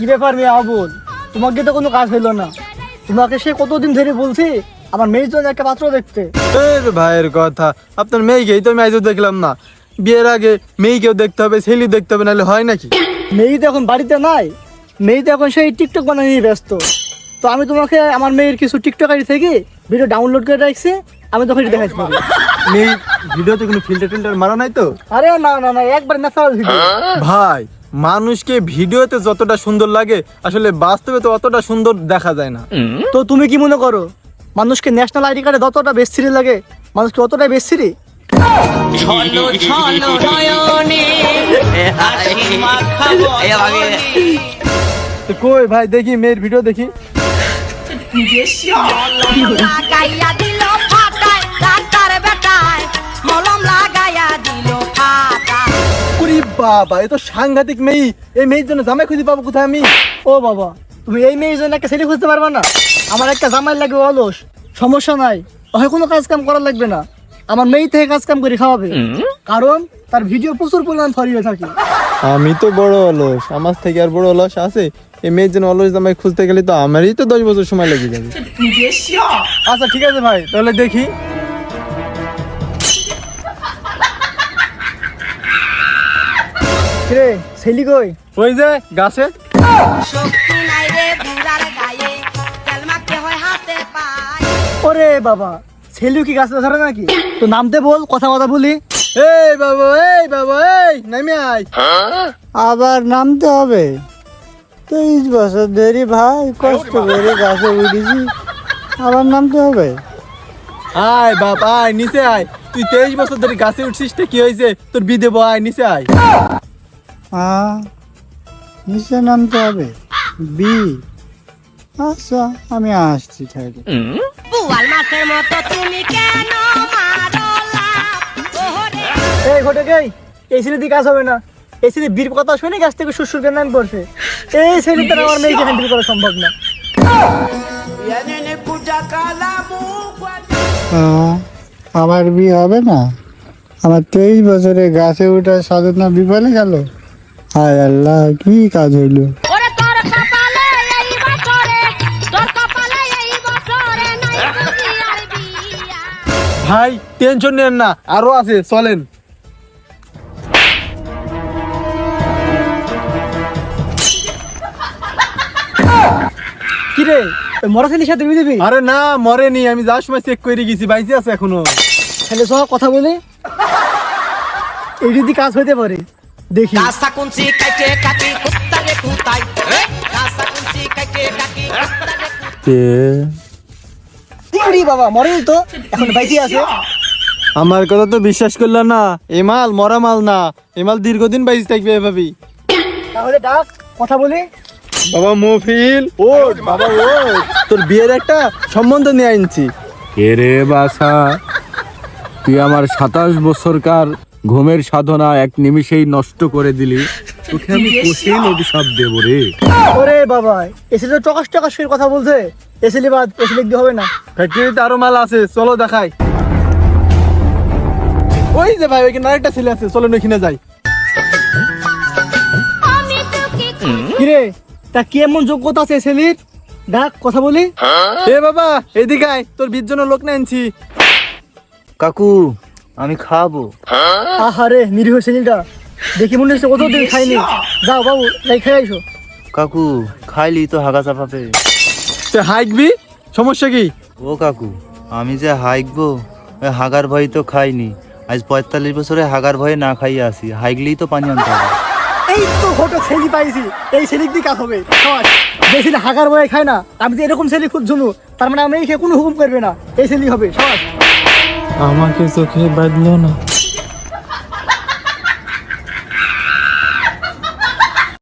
কি ব্যাপার মেয়ে আবুল, তোমাকে তো কোনো কাজ হইলো না। তোমাকে সে কতদিন ধরে বলছি আমার মেয়ের জন্য একটা পাত্র দেখতে। ভাইয়ের কথা, আপনার মেয়েকেই তো আমি আজও দেখলাম না। বিয়ের আগে মেয়েকেও দেখতে হবে, ছেলে দেখতে হবে, নাহলে হয় নাকি? মেয়ে তো এখন বাড়িতে নাই, মেয়ে তো এখন সেই টিকটক বানানো নিয়ে ব্যস্ত। তো আমি তোমাকে আমার মেয়ের কিছু টিকটক আইডি থেকে ভিডিও ডাউনলোড করে রাখছি, আমি তোকে দেখাচ্ছি। মেয়ে ভিডিওতে কোনো ফিল্টার টিল্টার মারা নাই তো? আরে না না না, একবার ন্যাচারাল ভিডিও। ভাই, মানুষকে ভিডিওতে যতটা সুন্দর লাগে আসলে বাস্তবে তো অতটা সুন্দর দেখা যায় না। তো তুমি কি মনে করো মানুষকে ন্যাশনাল আইডি কার্ডে যতটা বেশি লাগে মানুষকে অতটাই বেশি? ছলো ছলো নয়নে হাসি মাখাবো তো কই ভাই, দেখি মেয়ের ভিডিও দেখি। লাগাইয়া দিল ফাটায় ডাক্তার বেটায় মলম লাগাইয়া দিল ফাটায়। ওরে বাবা, এ তো সাংঘাতিক মেয়ে। এই মেয়ের জন্য জামাই খুঁজে পাবো কোথায় আমি? ও বাবা, তুমি এই মেয়ের জন্য একটা ছেলে খুঁজতে পারবে না? আমার একটা জামাই লাগবে অলস, সমস্যা নাই, হয় কোনো কাজ কাম করা লাগবে না, আমার মেয়ে থেকে কাজ কাম করে খাওয়াবে, কারণ তার ভিডিও প্রচুর পরিমাণ ছড়িয়ে থাকে। আমি তো বড় অলস, আমার থেকে আর বড় অলস আছে? এই মেয়ের জন্য অলস জামাই খুঁজতে গেলে তো আমারই তো 10 বছর সময় লেগে যাবে। আচ্ছা ঠিক আছে ভাই, তাহলে দেখি। রে ছেলি কই? ওই যে গাছে। শক্তি নাই রে বুড়ার গায়ে তেল মাখতে হয় হাতে পায়। ওরে বাবা, ছেলিও কি গাছে ধরে নাকি? তো নামতে বল, কথা কথা বলি। এই বাবা, এই বাবা, এই নামে আয়। আবার নামতে হবে? 23 বছর ধরে ভাই কষ্ট করে গাছে উঠেছি, আবার নামতে হবে? আয় বাপ, আয় নিচে আয়। তুই 23 বছর ধরে গাছে উঠছিস, তো কি হয়েছে? তোর বিয়ে দেবো, আয় নিচে আয়। নিচে নামতে হবে? বি আচ্ছা, আমি আসছি তাহলে। বুয়াল মাছের মতো তুমি কেন মারো লাভ ওরে। এই ঘটে গেই, এই ছেলে দিয়ে কাজ হবে না। এই ছেলে বীর কথা শুনে গাছ থেকে সুরসুর করে নাম পড়ছে। এই ছেলে তার আমার মেয়েকে হ্যান্ডেল করা সম্ভব না। আমার বিয়ে হবে না? আমার 23 বছরে গাছে ওঠা সাধনা বিফলে গেল। হায় আল্লাহ, কি কাজ হইলো? ওরে তোর কপালে এই বছরে তোর কপালে এই বছরে নাই বুঝি আর বিয়া। ভাই টেনশন নেন না, আরো আছে, চলেন। কি রে, ওই মরা ছেলের সাথে বিয়ে দিবি? আরে না, মরেনি, আমি যাওয়ার সময় চেক করে গেছি, বাইসে আছে এখনো। ছেলে সহ কথা বলে এই যদি কাজ হইতে পারে দেখি। কাসা কুনসি কাটে কাটি কুত্তারে কুতাই কাসা কুনসি কাটে কাটি কুত্তারে ইরি বাবা, মরেনি তো, এখন বাইসি আছে। আমার কথা তো বিশ্বাস করলা না? এ মাল মরা মাল না, এ মাল দীর্ঘদিন বাইসে থাকবে এভাবেই। তাহলে ডাক, কথা বলি। বাবা মফিল, ওঠ বাবা ওঠ, তোর বিয়ের একটা সম্বন্ধ নিয়ে আনছি। কে রে বাসা, তুই আমার 27 বছরকার ঘুমের সাধনা এক নিমিষেই নষ্ট করে দিলি। তোকে আমি কোশ্চেন অভিশাপ দেব রে। ওরে বাবা, এসে তো টকাস টকাস করে কথা বলছে। এসে বাদ, এসে লিখতে হবে না। ফ্যাক্টরিতে আরো মাল আছে, চলো দেখাই। ওই যে ভাই, ওইখানে আরেকটা ছেলে আছে, চলো ওইখানে যাই। আমি তোকে কিরে, তা কি এমন যোগ্যতা আছে ছেলের? ডাক, কথা বলি। এ বাবা এদিকে আয়, তোর বিয়ের জন্য লোক নিয়ে আনছি। কাকু, আমি খাবো। আহারে নিরীহ ছেলেটা, দেখি মনে হচ্ছে কতদিন খাইনি। যাও বাবু, যাই খাই আইসো। কাকু, খাইলি তো হাগা চাপাবে। তুই হাইকবি, সমস্যা কি? ও কাকু, আমি যে হাইকবো, ওই হাগার ভয় তো খাইনি। আজ 45 বছরে হাগার ভয়ে না খাইয়ে আসি, হাইকলেই তো পানি আনতে হবে। এই তো ফটো ছেলে পাইছি, এই ছেলে দিয়ে কাজ হবে। যে ছেলে হাগার বয়ে খায় না, আমি তো এরকম ছেলে খুঁজ জন্য, তার মানে আমি কোনো হুকুম করবে না, এই ছেলে হবে। সবাই আমাকে চোখে বাঁধলো না।